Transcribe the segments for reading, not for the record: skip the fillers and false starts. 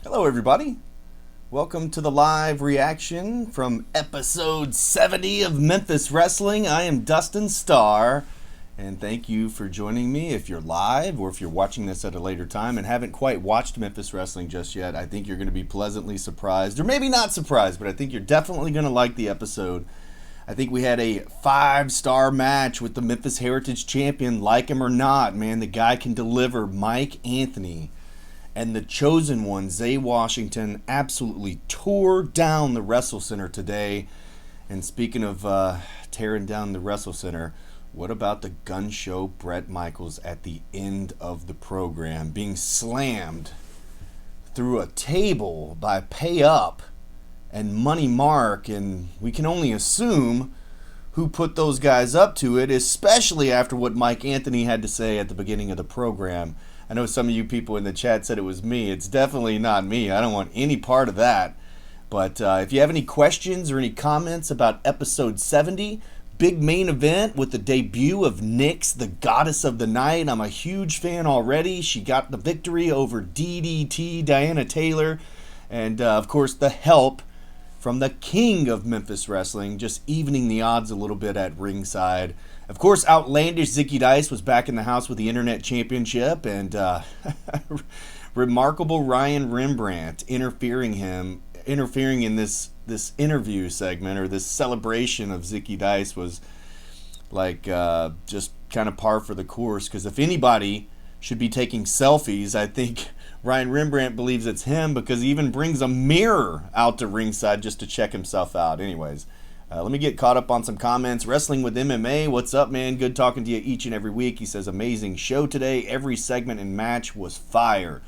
Hello, everybody. Welcome to the live reaction from episode 70 of Memphis Wrestling. I am Dustin Starr, and thank you for joining me. If you're live or if you're watching this at a later time and haven't quite watched Memphis Wrestling just yet, I think you're going to be pleasantly surprised, or maybe not surprised, but I think you're definitely going to like the episode. I think we had a 5-star match with the Memphis Heritage Champion. Like him or not, man, the guy can deliver. Mike Anthony. And the chosen one, Zay Washington, absolutely tore down the Wrestle Center today. And speaking of tearing down the Wrestle Center, what about the gun show Bret Michaels at the end of the program? Being slammed through a table by Pay Up and Money Mark. And we can only assume who put those guys up to it, especially after what Mike Anthony had to say at the beginning of the program. I know some of you people in the chat said it was me. It's definitely not me. I don't want any part of that. But if you have any questions or any comments about episode 70, big main event with the debut of Nyx, the goddess of the night. I'm a huge fan already. She got the victory over DDT, Diana Taylor. And, of course, the help from the king of Memphis Wrestling, just evening the odds a little bit at ringside. Of course, outlandish Zicky Dice was back in the house with the Internet Championship, and remarkable Ryan Rembrandt interfering in this interview segment, or this celebration of Zicky Dice, was like just kind of par for the course. Because if anybody should be taking selfies, I think Ryan Rembrandt believes it's him, because he even brings a mirror out to ringside just to check himself out. Anyways. Let me get caught up on some comments. Wrestling with MMA, what's up, man? Good talking to you each and every week. He says, amazing show today. Every segment and match was fire.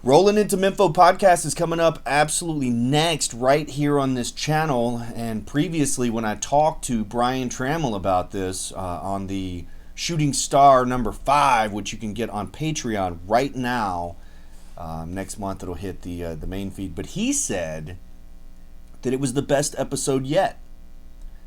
Rolling into Mempho podcast is coming up absolutely next right here on this channel. And previously, when I talked to Brian Trammell about this on the Shooting Star number 5, which you can get on Patreon right now. Next month it'll hit the main feed. But he said that it was the best episode yet.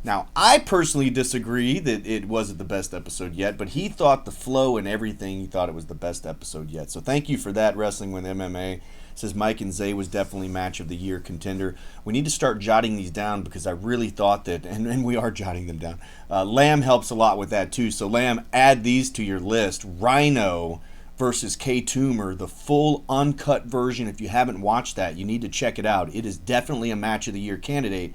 Now, I personally disagree that it wasn't the best episode yet, but he thought the flow and everything, he thought it was the best episode yet. So thank you for that, Wrestling with MMA. Says Mike and Zay was definitely match of the year contender. We need to start jotting these down, because I really thought that, and we are jotting them down. Lamb helps a lot with that too. So Lamb, add these to your list. Rhino versus K. Toomer, the full uncut version. If you haven't watched that, you need to check it out. It is definitely a match of the year candidate.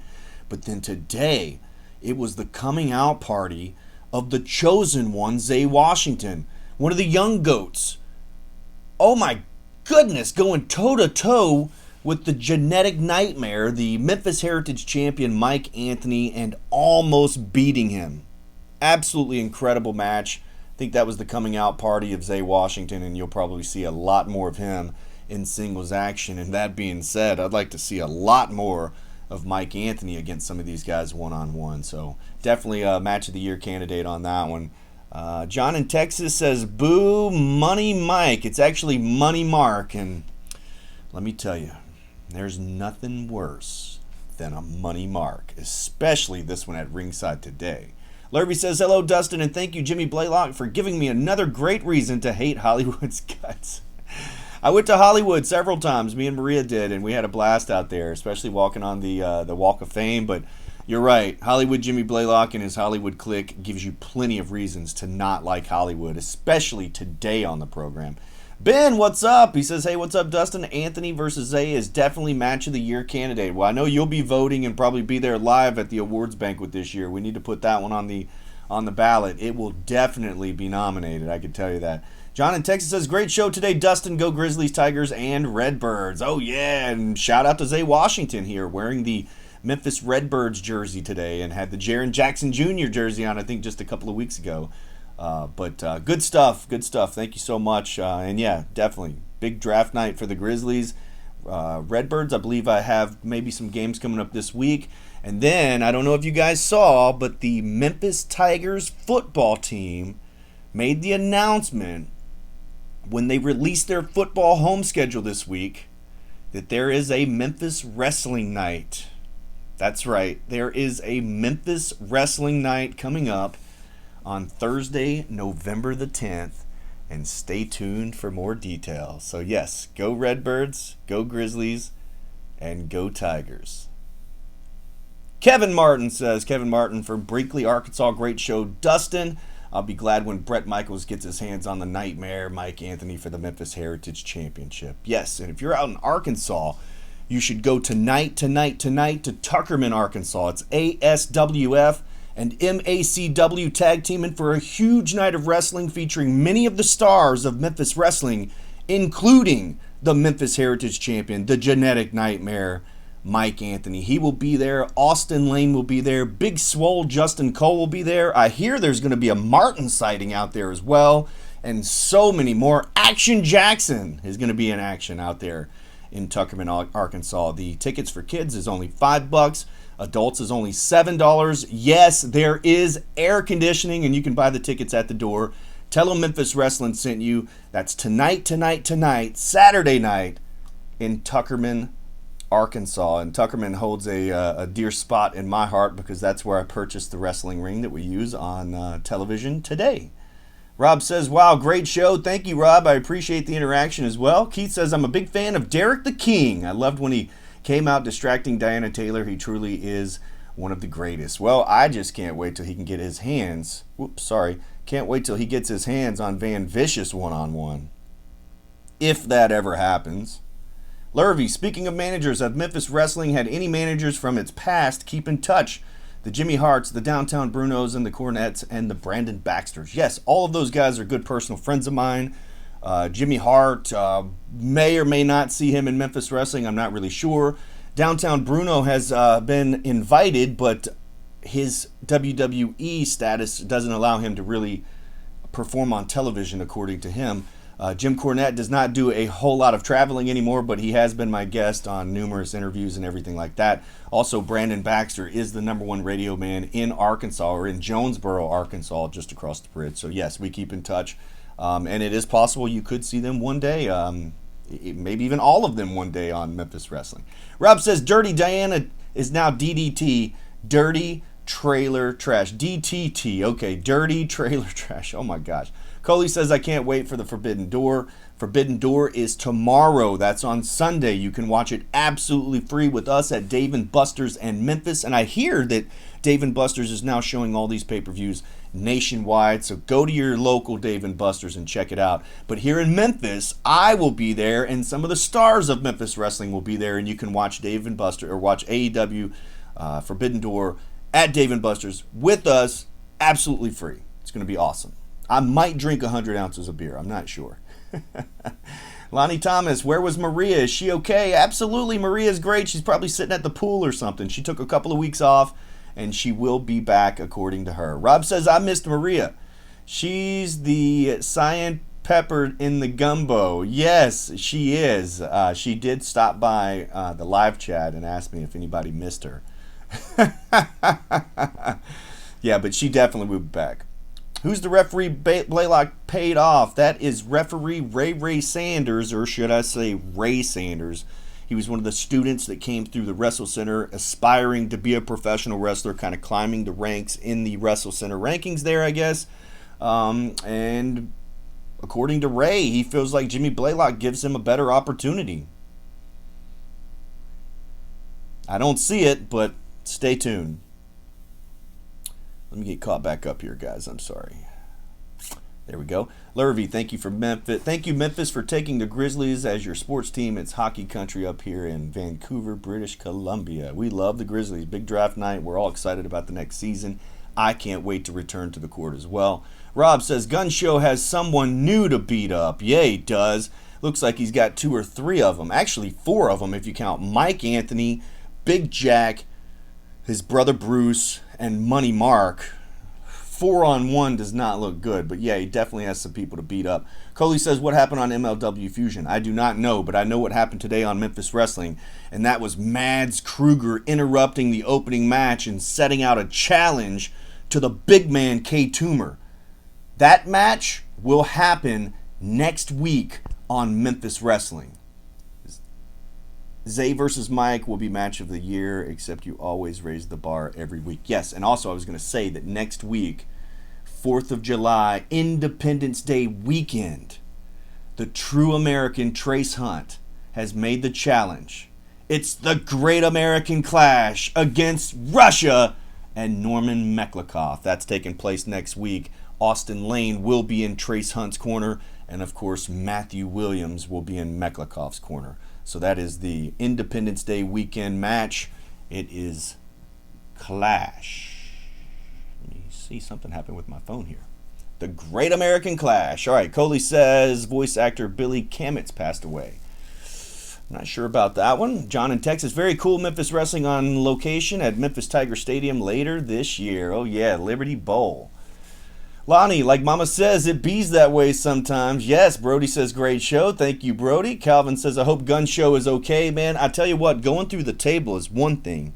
But then today, it was the coming out party of the chosen one, Zay Washington, one of the young goats. Oh my goodness, going toe-to-toe with the genetic nightmare, the Memphis Heritage Champion Mike Anthony, and almost beating him. Absolutely incredible match. I think that was the coming out party of Zay Washington, and you'll probably see a lot more of him in singles action. And that being said, I'd like to see a lot more of Mike Anthony against some of these guys one-on-one. So definitely a match of the year candidate on that one. John in Texas says, boo, Money Mike. It's actually Money Mark. And let me tell you, there's nothing worse than a Money Mark, especially this one at ringside today. Lurvy says, hello, Dustin, and thank you, Jimmy Blaylock, for giving me another great reason to hate Hollywood's guts. I went to Hollywood several times. Me and Maria did, and we had a blast out there, especially walking on the Walk of Fame. But you're right. Hollywood Jimmy Blaylock and his Hollywood clique gives you plenty of reasons to not like Hollywood, especially today on the program. Ben, what's up? He says, hey, what's up, Dustin? Anthony versus Zay is definitely match of the year candidate. Well, I know you'll be voting and probably be there live at the awards banquet this year. We need to put that one on the ballot. It will definitely be nominated, I can tell you that. John in Texas says, great show today, Dustin. Go Grizzlies, Tigers, and Redbirds. Oh, yeah, and shout out to Zay Washington here, wearing the Memphis Redbirds jersey today, and had the Jaren Jackson Jr. jersey on, I think, just a couple of weeks ago. But good stuff, good stuff. Thank you so much. And yeah, definitely, big draft night for the Grizzlies. Redbirds, I believe I have maybe some games coming up this week. And then, I don't know if you guys saw, but the Memphis Tigers football team made the announcement when they released their football home schedule this week that there is a Memphis Wrestling Night. That's right, there is a Memphis Wrestling Night coming up on Thursday, November the 10th And stay tuned for more details. So yes, go Redbirds, go Grizzlies, and go Tigers. Kevin Martin says, Kevin Martin from Brinkley, Arkansas. Great show, Dustin. I'll be glad when Brett Michaels gets his hands on the Nightmare Mike Anthony for the Memphis Heritage Championship. Yes, and if you're out in Arkansas, you should go tonight to Tuckerman, Arkansas. It's ASWF and MACW tag teaming for a huge night of wrestling featuring many of the stars of Memphis wrestling, including the Memphis Heritage Champion, the Genetic Nightmare, Mike Anthony. He will be there. Austin Lane will be there. Big Swole Justin Cole will be there. I hear there's going to be a Martin sighting out there as well, and so many more. Action Jackson is going to be in action out there in Tuckerman, Arkansas. The tickets for kids is only $5. Adults is only $7. Yes, there is air conditioning, and you can buy the tickets at the door. Tell them Memphis Wrestling sent you. That's tonight, Saturday night in Tuckerman, Arkansas. And Tuckerman holds a dear spot in my heart because that's where I purchased the wrestling ring that we use on television today. Rob says, wow, great show. Thank you, Rob. I appreciate the interaction as well. Keith says, I'm a big fan of Derek the King. I loved when he came out distracting Diana Taylor. He truly is one of the greatest. Well, I just can't wait till he can get his hands. Can't wait till he gets his hands on Van Vicious one-on-one. If that ever happens. Lurvy, speaking of managers, have Memphis Wrestling had any managers from its past keep in touch? The Jimmy Harts, the Downtown Brunos, and the Cornettes, and the Brandon Baxters. Yes, all of those guys are good personal friends of mine. Jimmy Hart, may or may not see him in Memphis Wrestling. I'm not really sure. Downtown Bruno has been invited, but his WWE status doesn't allow him to really perform on television, according to him. Jim Cornette does not do a whole lot of traveling anymore, but he has been my guest on numerous interviews and everything like that. Also, Brandon Baxter is the number 1 radio man in Arkansas, or in Jonesboro, Arkansas, just across the bridge. So yes, we keep in touch. And it is possible you could see them one day, maybe even all of them one day on Memphis Wrestling. Rob says, Dirty Diana is now DDT, Dirty Trailer Trash. DTT, okay, Dirty Trailer Trash. Oh my gosh. Coley says, I can't wait for the Forbidden Door. Forbidden Door is tomorrow. That's on Sunday. You can watch it absolutely free with us at Dave & Buster's and Memphis. And I hear that Dave & Buster's is now showing all these pay-per-views nationwide. So go to your local Dave & Buster's and check it out. But here in Memphis, I will be there, and some of the stars of Memphis Wrestling will be there. And you can watch Dave & Buster, or watch AEW Forbidden Door at Dave & Buster's with us absolutely free. It's going to be awesome. I might drink 100 ounces of beer. I'm not sure. Lonnie Thomas, where was Maria? Is she okay? Absolutely, Maria's great. She's probably sitting at the pool or something. She took a couple of weeks off, and she will be back, according to her. Rob says, I missed Maria. She's the cayenne pepper in the gumbo. Yes, she is. She did stop by the live chat and ask me if anybody missed her. Yeah, but she definitely will be back. Who's the referee Blaylock paid off? That is referee Ray Sanders, or should I say Ray Sanders. He was one of the students that came through the Wrestle Center, aspiring to be a professional wrestler, kind of climbing the ranks in the Wrestle Center rankings there, I guess. And according to Ray, he feels like Jimmy Blaylock gives him a better opportunity. I don't see it, but stay tuned. Let me get caught back up here, guys. I'm sorry. There we go. Lurvy, thank you for Memphis. Thank you, Memphis, for taking the Grizzlies as your sports team. It's hockey country up here in Vancouver, British Columbia. We love the Grizzlies. Big draft night. We're all excited about the next season. I can't wait to return to the court as well. Rob says, Gun Show has someone new to beat up. Yeah, he does. Looks like he's got 2 or 3 of them. Actually, 4 of them if you count Mike Anthony, Big Jack, his brother Bruce, and Money Mark. 4-on-1 does not look good, but yeah, he definitely has some people to beat up. Coley says, what happened on MLW Fusion? I do not know, but I know what happened today on Memphis Wrestling, and that was Mads Kruger interrupting the opening match and setting out a challenge to the big man K. Toomer. That match will happen next week on Memphis Wrestling. Zay versus Mike will be match of the year, except you always raise the bar every week. Yes, and also I was going to say that next week, 4th of July, Independence Day weekend, the true American Trace Hunt has made the challenge. It's the Great American Clash against Russia and Norman Meklikov. That's taking place next week. Austin Lane will be in Trace Hunt's corner, and of course Matthew Williams will be in Meklikov's corner. So that is the Independence Day weekend match. It is Clash. Let me see, something happened with my phone here. The Great American Clash. All right, Coley says voice actor Billy Kametz passed away. Not sure about that one. John in Texas. Very cool Memphis Wrestling on location at Memphis Tiger Stadium later this year. Oh yeah, Liberty Bowl. Lonnie, like Mama says, it bees that way sometimes. Yes, Brody says great show. Thank you, Brody. Calvin says I hope Gun Show is okay. Man, I tell you what, going through the table is one thing.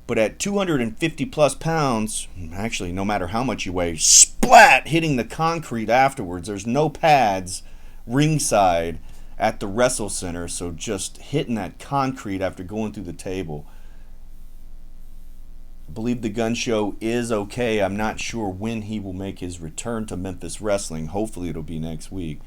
But at 250 plus pounds, actually no matter how much you weigh, splat, hitting the concrete afterwards. There's no pads ringside at the Wrestle Center, so just hitting that concrete after going through the table. I believe the Gun Show is okay. I'm not sure when he will make his return to Memphis Wrestling. Hopefully it'll be next week.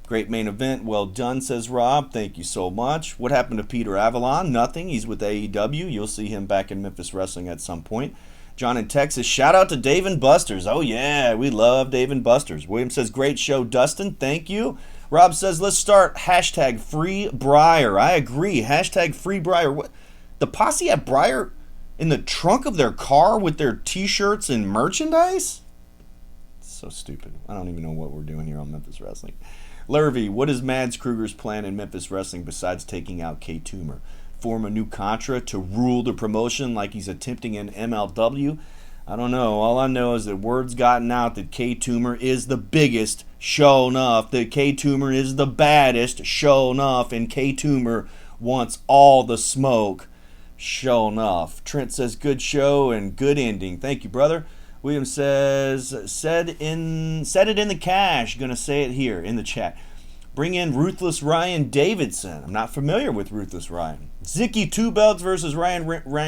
Great main event. Well done, says Rob. Thank you so much. What happened to Peter Avalon? Nothing. He's with AEW. You'll see him back in Memphis Wrestling at some point. John in Texas. Shout out to Dave and Buster's. Oh, yeah. We love Dave and Buster's. William says, great show, Dustin. Thank you. Rob says, let's start hashtag Free Briar. I agree. Hashtag Free Briar. What? The Posse had Briar in the trunk of their car with their T-shirts and merchandise? So stupid. I don't even know what we're doing here on Memphis Wrestling. Lurvy, what is Mads Kruger's plan in Memphis Wrestling besides taking out K Toomer? Form a new Contra to rule the promotion like he's attempting in MLW? I don't know. All I know is that word's gotten out that K Toomer is the biggest, sure enough. That K Toomer is the baddest, sure enough. And K Toomer wants all the smoke, sure enough. Trent says good show and good ending. Thank you, brother. William says, said it in the cash. Gonna say it here in the chat. Bring in Ruthless Ryan Davidson. I'm not familiar with Ruthless Ryan. Zicky Two Belts versus Ryan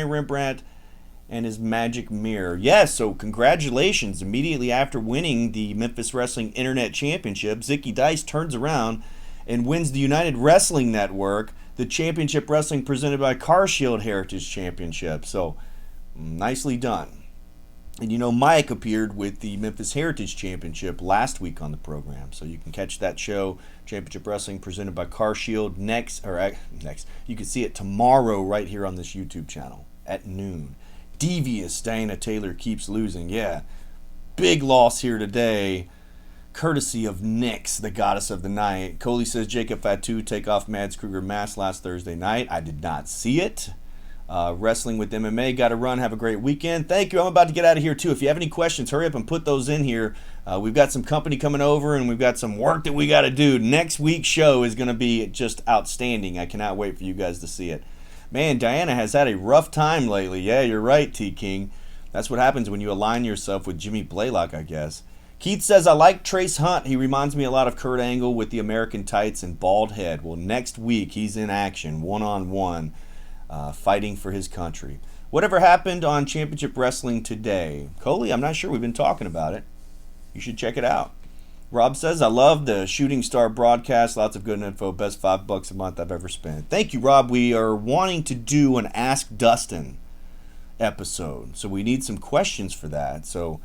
Rembrandt and his magic mirror. Yes, so congratulations. Immediately after winning the Memphis Wrestling Internet Championship, Zicky Dice turns around and wins the United Wrestling Network, the championship wrestling presented by CarShield Heritage Championship. So, nicely done. And you know, Mike appeared with the Memphis Heritage Championship last week on the program. So you can catch that show, Championship Wrestling, presented by CarShield, next. You can see it tomorrow right here on this YouTube channel at noon. Devious Diana Taylor keeps losing. Yeah, big loss here today, courtesy of Nyx, the goddess of the night. Coley says Jacob Fatu take off Mads Kruger mask last Thursday night. I did not see it. Wrestling with MMA, got to run. Have a great weekend. Thank you. I'm about to get out of here too. If you have any questions, hurry up and put those in here. We've got some company coming over and we've got some work that we got to do. Next week's show is going to be just outstanding. I cannot wait for you guys to see it. Man, Diana has had a rough time lately. Yeah, you're right, T-King. That's what happens when you align yourself with Jimmy Blaylock, I guess. Keith says, I like Trace Hunt. He reminds me a lot of Kurt Angle with the American tights and bald head. Well, next week he's in action, one-on-one. Fighting for his country. Whatever happened on Championship Wrestling today? Coley, I'm not sure. We've been talking about it. You should check it out. Rob says, I love the Shooting Star broadcast. Lots of good info. Best $5 a month I've ever spent. Thank you, Rob. We are wanting to do an Ask Dustin episode. So we need some questions for that. So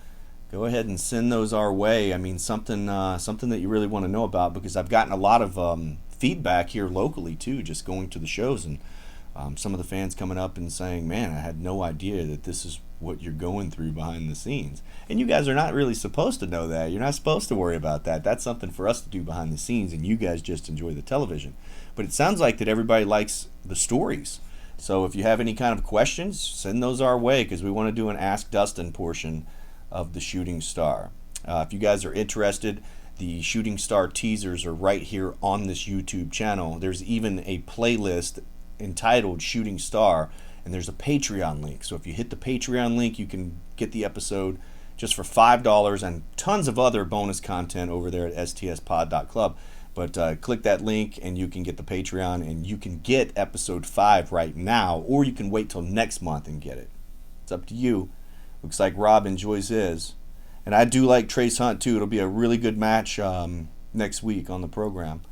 go ahead and send those our way. I mean, something that you really want to know about, because I've gotten a lot of feedback here locally, too, just going to the shows, and some of the fans coming up and saying, man, I had no idea that this is what you're going through behind the scenes. And you guys are not really supposed to know that. You're not supposed to worry about that. That's something for us to do behind the scenes, and you guys just enjoy the television. But it sounds like that everybody likes the stories. So if you have any kind of questions, send those our way, because we want to do an Ask Dustin portion of the Shooting Star. If you guys are interested, the Shooting Star teasers are right here on this YouTube channel. There's even a playlist entitled Shooting Star, and there's a Patreon link. So if you hit the Patreon link, you can get the episode just for $5 and tons of other bonus content over there at stspod.club. But click that link and you can get the Patreon, and you can get episode 5 right now, or you can wait till next month and get it. It's up to you. Looks like Rob enjoys his. And I do like Trace Hunt, too. It'll be a really good match next week on the program.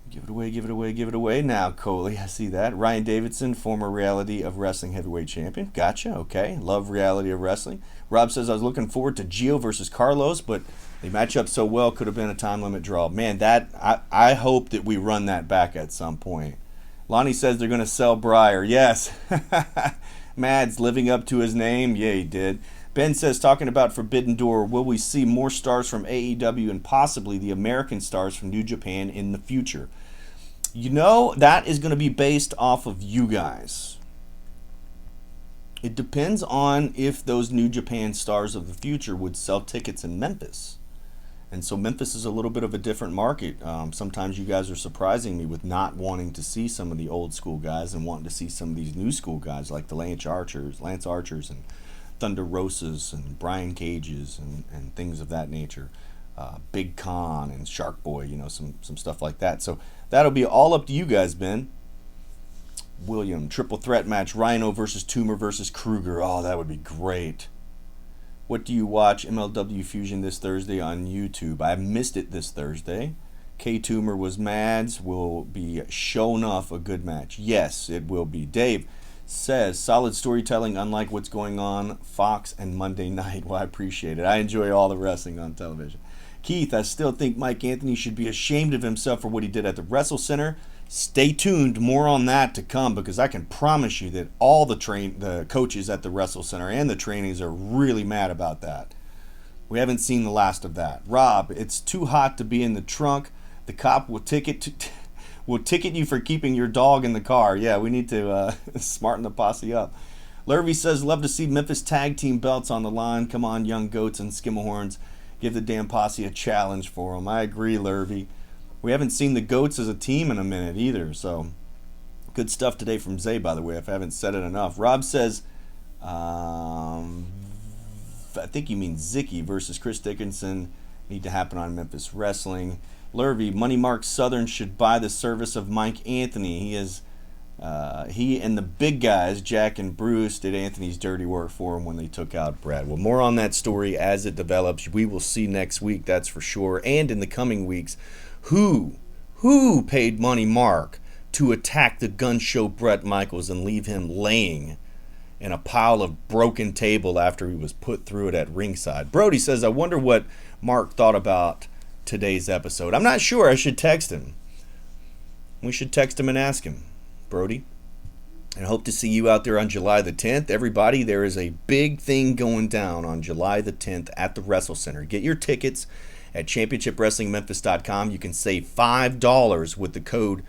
Give it away, give it away, give it away. Now, Coley, I see that. Ryan Davidson, former Reality of Wrestling heavyweight champion. Gotcha, okay. Love Reality of Wrestling. Rob says, I was looking forward to Gio versus Carlos, but they match up so well, could have been a time limit draw. Man, I hope that we run that back at some point. Lonnie says they're going to sell Breyer. Yes. Mads living up to his name. Yeah, he did. Ben says, talking about Forbidden Door, will we see more stars from AEW and possibly the American stars from New Japan in the future? You know, that is going to be based off of you guys. It depends on if those New Japan stars of the future would sell tickets in Memphis. And so Memphis is a little bit of a different market. Sometimes you guys are surprising me with not wanting to see some of the old school guys and wanting to see some of these new school guys like the Lance Archers and Thunder Rosas and Brian Cages and things of that nature. Big Con and Shark Boy, you know, some stuff like that. So that'll be all up to you guys, Ben. William, triple threat match, Rhino versus Toomer versus Kruger. Oh, that would be great. What do you watch MLW Fusion this Thursday on YouTube? I missed it this Thursday. K Toomer was Mads. Will be show enough a good match. Yes, it will be. Dave says, solid storytelling unlike what's going on Fox and Monday night. Well, I appreciate it. I enjoy all the wrestling on television. Keith, I still think Mike Anthony should be ashamed of himself for what he did at the Wrestle Center. Stay tuned, more on that to come, because I can promise you that all the coaches at the Wrestle Center and the trainees are really mad about that. We haven't seen the last of that. Rob, it's too hot to be in the trunk. The cop will ticket you for keeping your dog in the car. Yeah, we need to smarten the posse up. Lurvy says, love to see Memphis tag team belts on the line. Come on, young goats and skimmerhorns. Give the damn posse a challenge for them. I agree, Lurvy. We haven't seen the goats as a team in a minute either. So, good stuff today from Zay, by the way, if I haven't said it enough. Rob says, I think you mean Zicky versus Chris Dickinson need to happen on Memphis Wrestling. Lurvy, Money Mark Southern should buy the service of Mike Anthony. He and the big guys, Jack and Bruce, did Anthony's dirty work for him when they took out Brad. Well, more on that story as it develops. We will see next week, that's for sure. And in the coming weeks, who paid Money Mark to attack the gun show Bret Michaels and leave him laying in a pile of broken table after he was put through it at ringside? Brody says, I wonder what Mark thought about today's episode. I'm not sure. I should text him. We should text him and ask him, Brody. And hope to see you out there on July the 10th. Everybody, there is a big thing going down on July the 10th at the Wrestle Center. Get your tickets at championshipwrestlingmemphis.com. You can save $5 with the code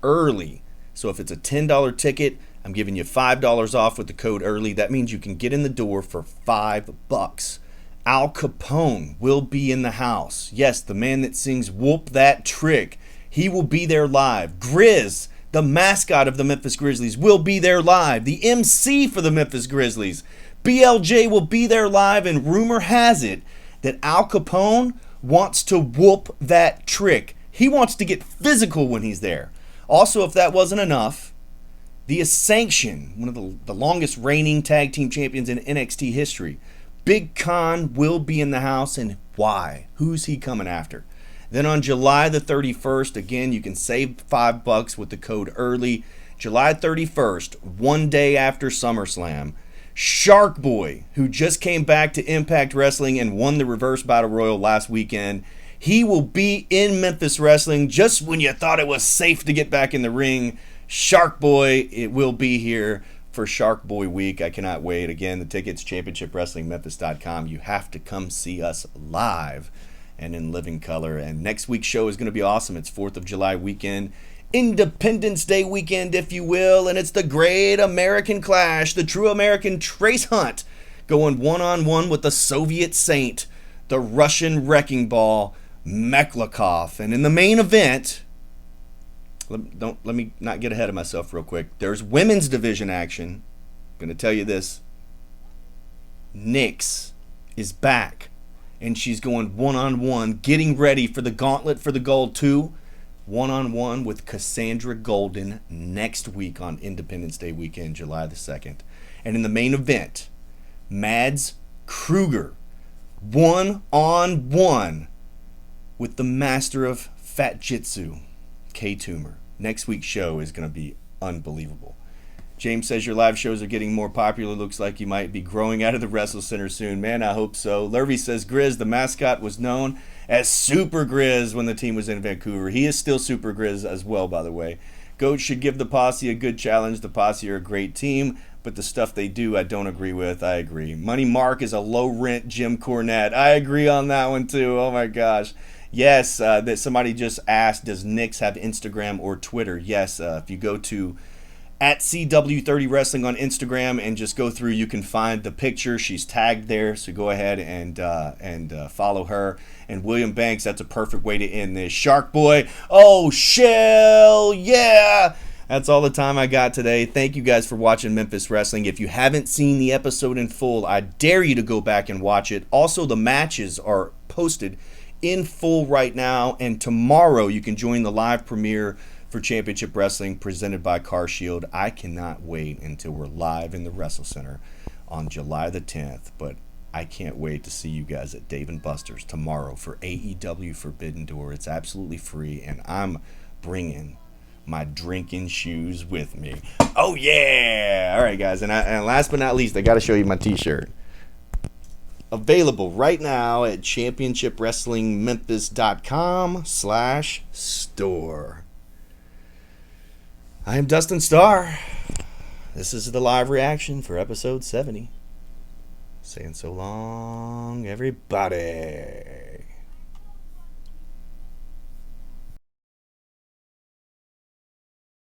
EARLY. So if it's a $10 ticket, I'm giving you $5 off with the code EARLY. That means you can get in the door for $5. Al Capone will be in the house. Yes, the man that sings Whoop That Trick. He will be there live. Grizz, the mascot of the Memphis Grizzlies, will be there live. The MC for the Memphis Grizzlies, BLJ, will be there live. And rumor has it that Al Capone wants to whoop that trick. He wants to get physical when he's there. Also, if that wasn't enough, the Sanction, one of the longest reigning tag team champions in NXT history, Big Con, will be in the house. And why? Who's he coming after? Then on July the 31st, again, you can save $5 with the code EARLY. July 31st, one day after SummerSlam, Shark Boy, who just came back to Impact Wrestling and won the Reverse Battle Royal last weekend, he will be in Memphis Wrestling just when you thought it was safe to get back in the ring. Shark Boy, it will be here for Shark Boy Week. I cannot wait. Again, the tickets, championshipwrestlingmemphis.com. You have to come see us live and in living color. And next week's show is going to be awesome. It's 4th of July weekend, Independence Day weekend, if you will, and it's the Great American Clash, the true American Trace Hunt, going one-on-one with the Soviet Saint, the Russian Wrecking Ball, Meklakov. And in the main event, let me not get ahead of myself real quick. There's women's division action. I'm going to tell you this. Nyx is back, and she's going one-on-one, getting ready for the Gauntlet for the Gold 2, one-on-one with Cassandra Golden next week on Independence Day weekend, July the 2nd. And in the main event, Mads Kruger one-on-one with the master of Fat Jitsu, K Toomer. Next week's show is going to be unbelievable. James says your live shows are getting more popular. Looks like you might be growing out of the Wrestle Center soon. Man, I hope so. Lurvy says Grizz, the mascot, was known as Super Grizz when the team was in Vancouver. He is still Super Grizz as well, by the way. Goat should give the Posse a good challenge. The Posse are a great team, but the stuff they do I don't agree with. I agree. Money Mark is a low-rent Jim Cornette. I agree on that one too. Oh my gosh. Yes, that somebody just asked, does Nix have Instagram or Twitter? Yes, if you go to at CW30 Wrestling on Instagram and just go through, you can find the picture. She's tagged there, so go ahead and follow her. And William Banks, that's a perfect way to end this. Shark Boy, oh, shell, yeah! That's all the time I got today. Thank you guys for watching Memphis Wrestling. If you haven't seen the episode in full, I dare you to go back and watch it. Also, the matches are posted in full right now, and tomorrow you can join the live premiere for Championship Wrestling presented by Car Shield. I cannot wait until we're live in the Wrestle Center on July the 10th, but I can't wait to see you guys at Dave & Buster's tomorrow for AEW Forbidden Door. It's absolutely free, and I'm bringing my drinking shoes with me. Oh, yeah! All right, guys, and last but not least, I got to show you my t-shirt. Available right now at championshipwrestlingmemphis.com/store. I am Dustin Starr. This is the live reaction for episode 70. Saying so long, everybody.